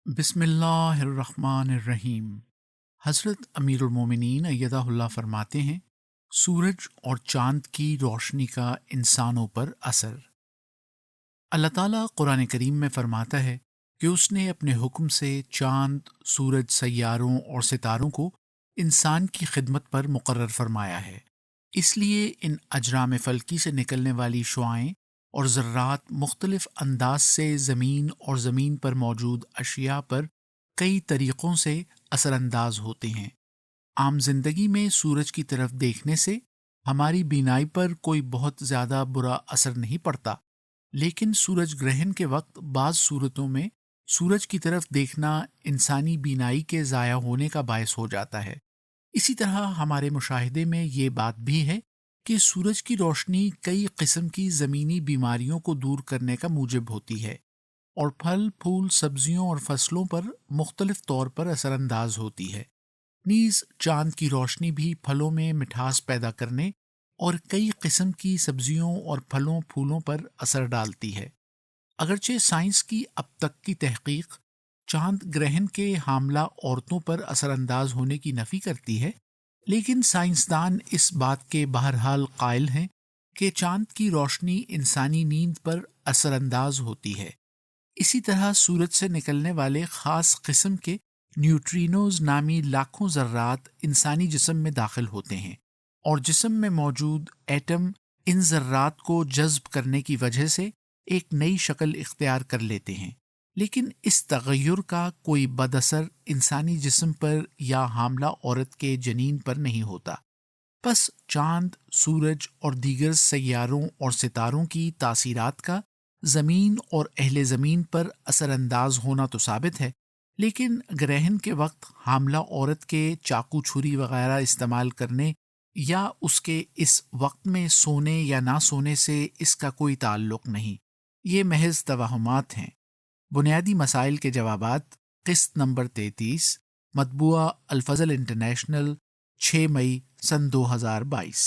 بسم اللہ الرحمن الرحیم۔ حضرت امیر المومنین ایدہ اللہ فرماتے ہیں، سورج اور چاند کی روشنی کا انسانوں پر اثر۔ اللہ تعالیٰ قرآن کریم میں فرماتا ہے کہ اس نے اپنے حکم سے چاند، سورج، سیاروں اور ستاروں کو انسان کی خدمت پر مقرر فرمایا ہے۔ اس لیے ان اجرام فلکی سے نکلنے والی شعاعیں اور ذرات مختلف انداز سے زمین اور زمین پر موجود اشیاء پر کئی طریقوں سے اثر انداز ہوتے ہیں۔ عام زندگی میں سورج کی طرف دیکھنے سے ہماری بینائی پر کوئی بہت زیادہ برا اثر نہیں پڑتا، لیکن سورج گرہن کے وقت بعض صورتوں میں سورج کی طرف دیکھنا انسانی بینائی کے ضائع ہونے کا باعث ہو جاتا ہے۔ اسی طرح ہمارے مشاہدے میں یہ بات بھی ہے کہ سورج کی روشنی کئی قسم کی زمینی بیماریوں کو دور کرنے کا موجب ہوتی ہے، اور پھل، پھول، سبزیوں اور فصلوں پر مختلف طور پر اثر انداز ہوتی ہے۔ نیز چاند کی روشنی بھی پھلوں میں مٹھاس پیدا کرنے اور کئی قسم کی سبزیوں اور پھلوں پھولوں پر اثر ڈالتی ہے۔ اگرچہ سائنس کی اب تک کی تحقیق چاند گرہن کے حاملہ عورتوں پر اثر انداز ہونے کی نفی کرتی ہے، لیکن سائنسدان اس بات کے بہرحال قائل ہیں کہ چاند کی روشنی انسانی نیند پر اثر انداز ہوتی ہے۔ اسی طرح سورج سے نکلنے والے خاص قسم کے نیوٹرینوز نامی لاکھوں ذرات انسانی جسم میں داخل ہوتے ہیں، اور جسم میں موجود ایٹم ان ذرات کو جذب کرنے کی وجہ سے ایک نئی شکل اختیار کر لیتے ہیں، لیکن اس تغیر کا کوئی بد اثر انسانی جسم پر یا حاملہ عورت کے جنین پر نہیں ہوتا۔ پس چاند، سورج اور دیگر سیاروں اور ستاروں کی تاثیرات کا زمین اور اہل زمین پر اثر انداز ہونا تو ثابت ہے، لیکن گرہن کے وقت حاملہ عورت کے چاقو، چھری وغیرہ استعمال کرنے یا اس کے اس وقت میں سونے یا نہ سونے سے اس کا کوئی تعلق نہیں۔ یہ محض توہمات ہیں۔ بنیادی مسائل کے جوابات، قسط نمبر 33، مطبوعہ الفضل انٹرنیشنل، 6 مئی سن 2022۔